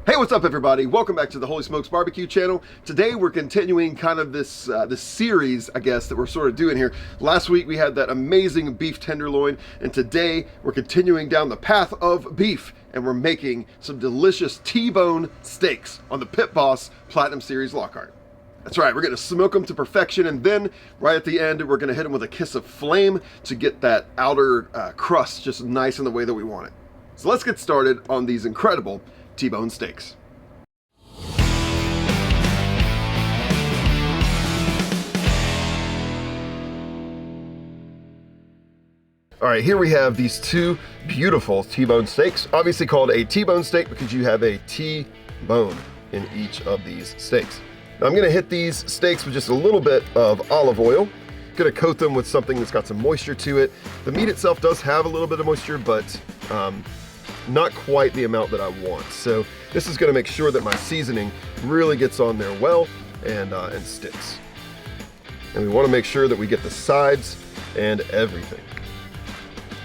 Hey, what's up everybody? Welcome back to the Holy Smokes Barbecue channel. Today we're continuing kind of this series, I guess, that we're sort of doing here. Last week we had that amazing beef tenderloin, and today we're continuing down the path of beef, and we're making some delicious T-bone steaks on the Pit Boss Platinum Series Lockhart. That's right, we're gonna smoke them to perfection, and then right at the end we're gonna hit them with a kiss of flame to get that outer crust just nice in the way that we want it. So let's get started on these incredible T-bone steaks. All right, here we have these two beautiful T-bone steaks, obviously called a T-bone steak because you have a T-bone in each of these steaks. Now I'm gonna hit these steaks with just a little bit of olive oil. Gonna coat them with something that's got some moisture to it. The meat itself does have a little bit of moisture, but not quite the amount that I want. So this is gonna make sure that my seasoning really gets on there well and sticks. And we wanna make sure that we get the sides and everything.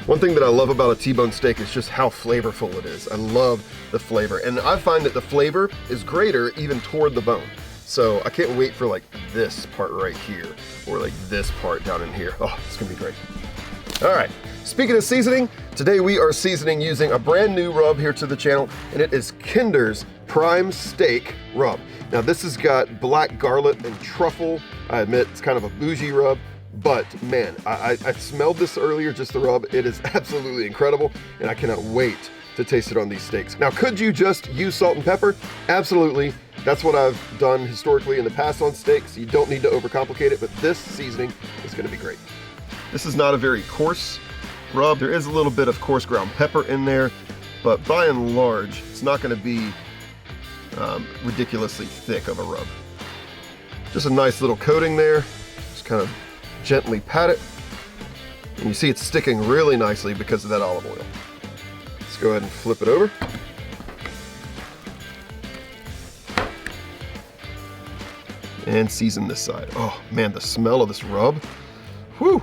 One thing that I love about a T-bone steak is just how flavorful it is. I love the flavor, and I find that the flavor is greater even toward the bone. So I can't wait for like this part right here, or like this part down in here. Oh, it's gonna be great. All right, speaking of seasoning, today we are seasoning using a brand new rub here to the channel, and it is Kinder's Prime Steak Rub. Now this has got black garlic and truffle. I admit it's kind of a bougie rub, but man, I smelled this earlier, just the rub. It is absolutely incredible, and I cannot wait to taste it on these steaks. Now, could you just use salt and pepper? Absolutely. That's what I've done historically in the past on steaks. You don't need to overcomplicate it, but this seasoning is gonna be great. This is not a very coarse rub. There is a little bit of coarse ground pepper in there, but by and large, it's not gonna be ridiculously thick of a rub. Just a nice little coating there. Just kind of gently pat it. And you see it's sticking really nicely because of that olive oil. Let's go ahead and flip it over. And season this side. Oh man, the smell of this rub. Whew.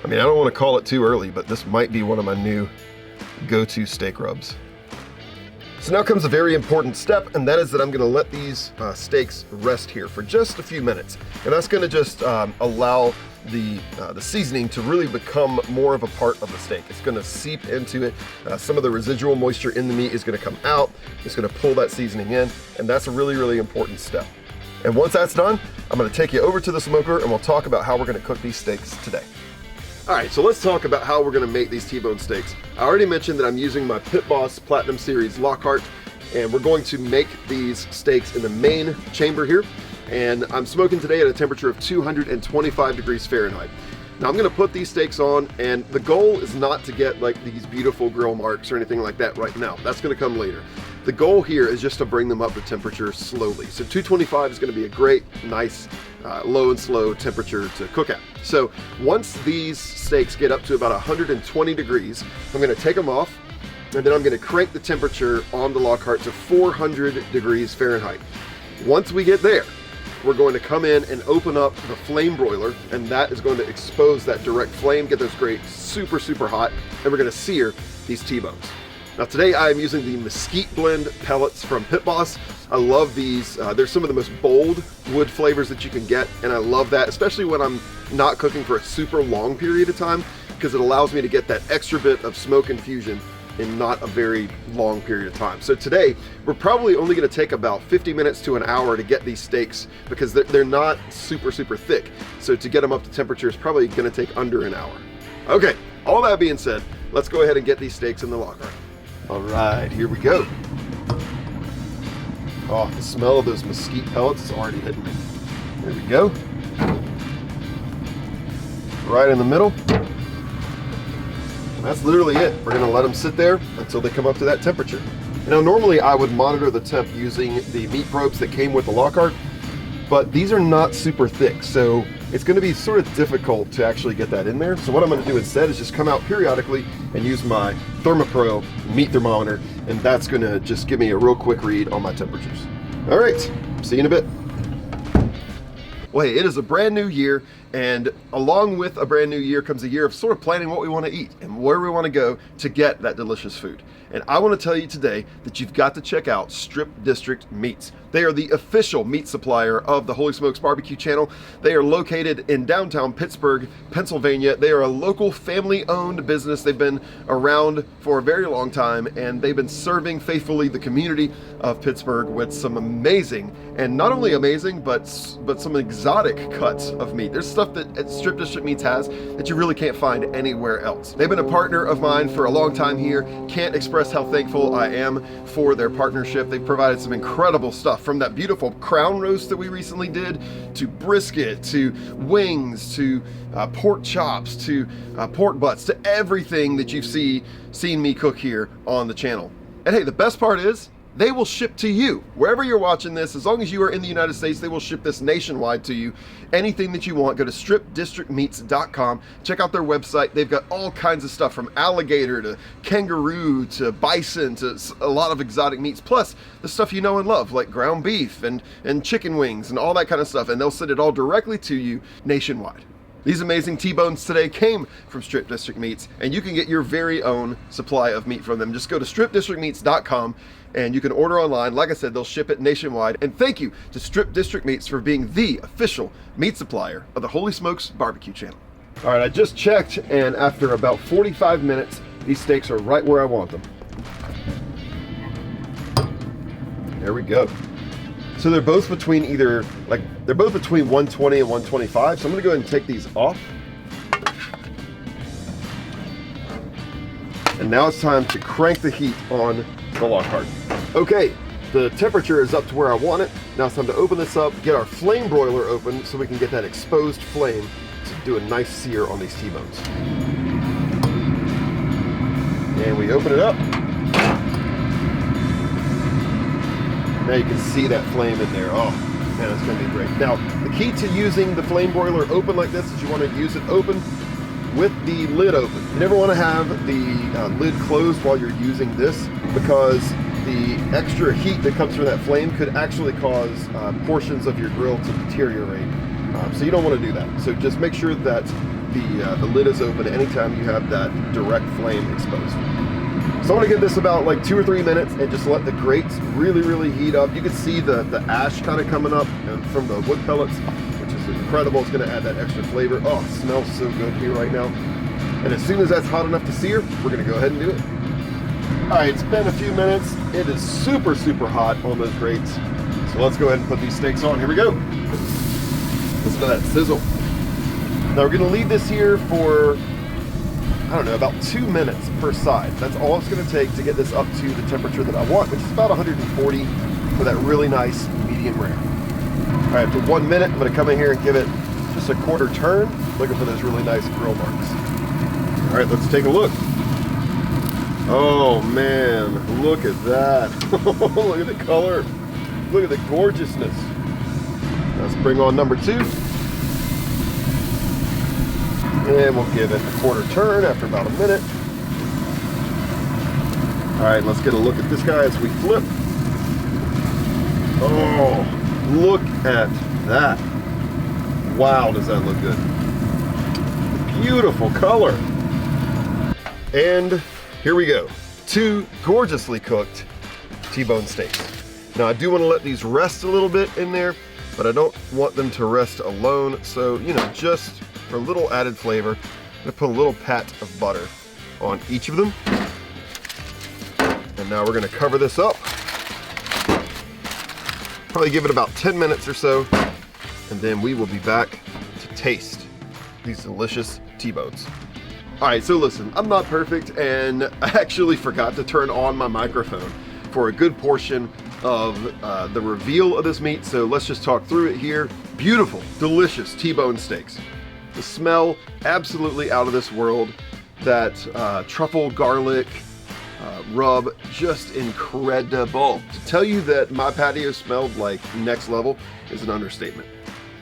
I mean, I don't want to call it too early, but this might be one of my new go-to steak rubs. So now comes a very important step, and that is that I'm gonna let these steaks rest here for just a few minutes. And that's gonna just allow the seasoning to really become more of a part of the steak. It's gonna seep into it. Some of the residual moisture in the meat is gonna come out. It's gonna pull that seasoning in, and that's a really, really important step. And once that's done, I'm gonna take you over to the smoker and we'll talk about how we're gonna cook these steaks today. All right, so let's talk about how we're gonna make these T-bone steaks. I already mentioned that I'm using my Pit Boss Platinum Series Lockhart, and we're going to make these steaks in the main chamber here. And I'm smoking today at a temperature of 225 degrees Fahrenheit. Now I'm gonna put these steaks on, and the goal is not to get like these beautiful grill marks or anything like that right now. That's gonna come later. The goal here is just to bring them up to temperature slowly. So 225 is gonna be a great, nice, low and slow temperature to cook at. So once these steaks get up to about 120 degrees, I'm gonna take them off, and then I'm gonna crank the temperature on the Lockhart to 400 degrees Fahrenheit. Once we get there, we're going to come in and open up the flame broiler, and that is going to expose that direct flame, get those great super, super hot, and we're gonna sear these T-bones. Now today I am using the Mesquite Blend pellets from Pit Boss. I love these. They're some of the most bold wood flavors that you can get, and I love that, especially when I'm not cooking for a super long period of time, because it allows me to get that extra bit of smoke infusion in not a very long period of time. So today, we're probably only gonna take about 50 minutes to an hour to get these steaks because they're not super, super thick. So to get them up to temperature is probably gonna take under an hour. Okay, all that being said, let's go ahead and get these steaks in the Lockhart. All right, here we go. Oh, the smell of those mesquite pellets is already hitting me. There we go. Right in the middle. And that's literally it. We're gonna let them sit there until they come up to that temperature. Now, normally I would monitor the temp using the meat probes that came with the Lockhart, but these are not super thick, so it's gonna be sort of difficult to actually get that in there. So what I'm gonna do instead is just come out periodically and use my ThermoPro meat thermometer, and that's gonna just give me a real quick read on my temperatures. All right, see you in a bit. Well, hey, it is a brand new year, And along with a brand new year comes a year of sort of planning what we want to eat and where we want to go to get that delicious food. And I want to tell you today that you've got to check out Strip District Meats. They are the official meat supplier of the Holy Smokes Barbecue channel. They are located in downtown Pittsburgh, Pennsylvania. They are a local family-owned business. They've been around for a very long time, and they've been serving faithfully the community of Pittsburgh with some amazing, and not only amazing, but some exotic cuts of meat. There's stuff that Strip District Meats has that you really can't find anywhere else. They've been a partner of mine for a long time here. Can't express how thankful I am for their partnership. They've provided some incredible stuff, from that beautiful crown roast that we recently did, to brisket, to wings, to pork chops, to pork butts, to everything that you've seen me cook here on the channel. And hey, the best part is, they will ship to you. Wherever you're watching this, as long as you are in the United States, they will ship this nationwide to you. Anything that you want, go to stripdistrictmeats.com. Check out their website. They've got all kinds of stuff, from alligator to kangaroo to bison to a lot of exotic meats, plus the stuff you know and love, like ground beef and chicken wings and all that kind of stuff. And they'll send it all directly to you nationwide. These amazing T-bones today came from Strip District Meats, and you can get your very own supply of meat from them. Just go to stripdistrictmeats.com and you can order online. Like I said, they'll ship it nationwide. And thank you to Strip District Meats for being the official meat supplier of the Holy Smokes Barbecue channel. All right, I just checked, and after about 45 minutes, these steaks are right where I want them. There we go. So they're both between they're both between 120 and 125. So I'm gonna go ahead and take these off. And now it's time to crank the heat on the log harden. Okay, the temperature is up to where I want it. Now it's time to open this up, get our flame broiler open so we can get that exposed flame to do a nice sear on these T-bones. And we open it up. Now you can see that flame in there. Oh, man, it's gonna be great. Now, the key to using the flame broiler open like this is you wanna use it open with the lid open. You never wanna have the lid closed while you're using this, because the extra heat that comes from that flame could actually cause portions of your grill to deteriorate. So you don't wanna do that. So just make sure that the lid is open anytime you have that direct flame exposed. So I want to give this about like 2 or 3 minutes and just let the grates really heat up. You can see the ash kind of coming up from the wood pellets, which is incredible. It's going to add that extra flavor. Oh, it smells so good here right now. And as soon as that's hot enough to sear, we're going to go ahead and do it. All right, it's been a few minutes. It is super hot on those grates. So let's go ahead and put these steaks on. Here we go. Listen to that sizzle. Now we're going to leave this here for, I don't know, about 2 minutes per side. That's all it's going to take to get this up to the temperature that I want, which is about 140 for that really nice medium rare. All right, for 1 minute, I'm going to come in here and give it just a quarter turn, looking for those really nice grill marks. All right, let's take a look. Oh man, look at that. Look at the color. Look at the gorgeousness. Let's bring on number 2. And we'll give it a quarter turn after about a minute. All right, let's get a look at this guy as we flip. Oh, look at that. Wow, does that look good. Beautiful color. And here we go. 2 gorgeously cooked T-bone steaks. Now I do want to let these rest a little bit in there, but I don't want them to rest alone. So, you know, just for a little added flavor, I'm gonna put a little pat of butter on each of them. And now we're gonna cover this up. Probably give it about 10 minutes or so, and then we will be back to taste these delicious T-bones. All right, so listen, I'm not perfect, and I actually forgot to turn on my microphone for a good portion of the reveal of this meat, so let's just talk through it here. Beautiful, delicious T-bone steaks. The smell, absolutely out of this world. That truffle garlic rub, just incredible. To tell you that my patio smelled like next level is an understatement.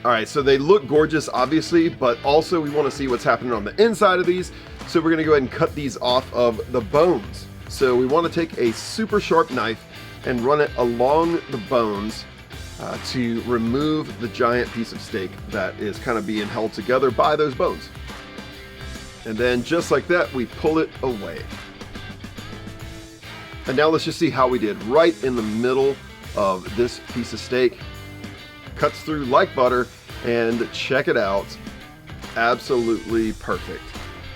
All right, so they look gorgeous, obviously, but also we want to see what's happening on the inside of these. So we're gonna go ahead and cut these off of the bones. So we want to take a super sharp knife and run it along the bones to remove the giant piece of steak that is kind of being held together by those bones. And then just like that, we pull it away. And now let's just see how we did. Right in the middle of this piece of steak, cuts through like butter, and check it out, absolutely perfect.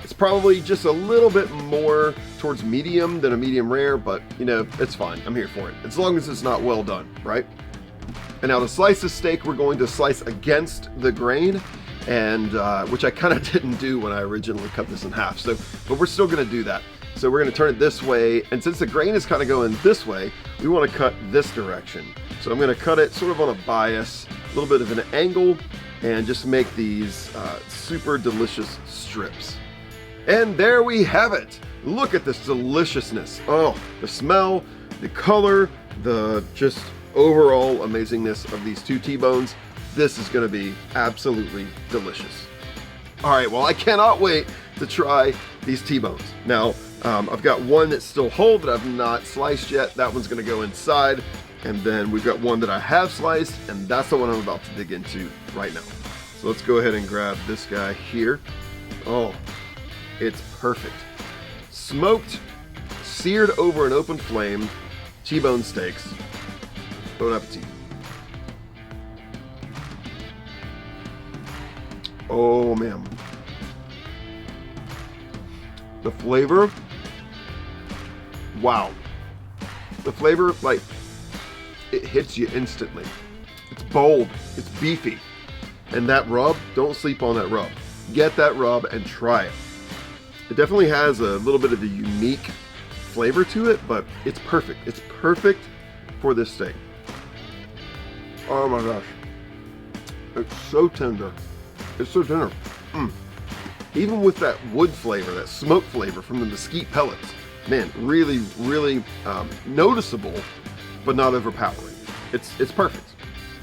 It's probably just a little bit more towards medium than a medium rare, but you know, it's fine. I'm here for it, as long as it's not well done, right? And now to slice the steak, we're going to slice against the grain, and which I kind of didn't do when I originally cut this in half. So, but we're still going to do that. So we're going to turn it this way, and since the grain is kind of going this way, we want to cut this direction. So I'm going to cut it sort of on a bias, a little bit of an angle, and just make these super delicious strips. And there we have it. Look at this deliciousness. Oh, the smell, the color, the just overall amazingness of these two T-bones. This is going to be absolutely delicious. All right, well, I cannot wait to try these T-bones. Now, I've got one that's still whole that I've not sliced yet. That one's going to go inside. And then we've got one that I have sliced, and that's the one I'm about to dig into right now. So let's go ahead and grab this guy here. Oh, it's perfect. Smoked, seared over an open flame, T-bone steaks. Bon appetit. Oh man. The flavor, wow. The flavor, like, it hits you instantly. It's bold, it's beefy. And that rub, don't sleep on that rub. Get that rub and try it. It definitely has a little bit of a unique flavor to it, but it's perfect. It's perfect for this steak. Oh my gosh. It's so tender. It's so tender. Even with that wood flavor, that smoke flavor from the mesquite pellets, man, really, really noticeable, but not overpowering. It's perfect.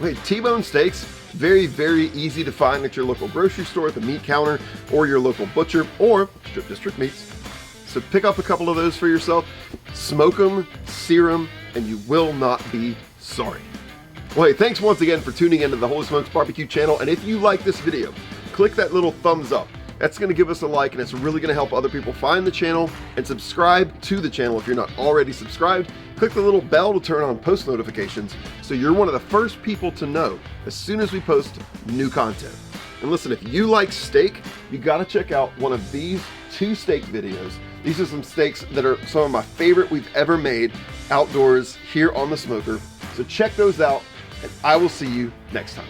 Okay, T-bone steaks, very, very easy to find at your local grocery store, at the meat counter, or your local butcher, or Strip District Meats. So pick up a couple of those for yourself, smoke them, sear them, and you will not be sorry. Well, hey, thanks once again for tuning into the Holy Smokes Barbecue channel, and if you like this video, click that little thumbs up. That's going to give us a like, and it's really going to help other people find the channel, and subscribe to the channel if you're not already subscribed. Click the little bell to turn on post notifications so you're one of the first people to know as soon as we post new content. And listen, if you like steak, you got to check out one of these 2 steak videos. These are some steaks that are some of my favorite we've ever made outdoors here on the smoker. So check those out, and I will see you next time.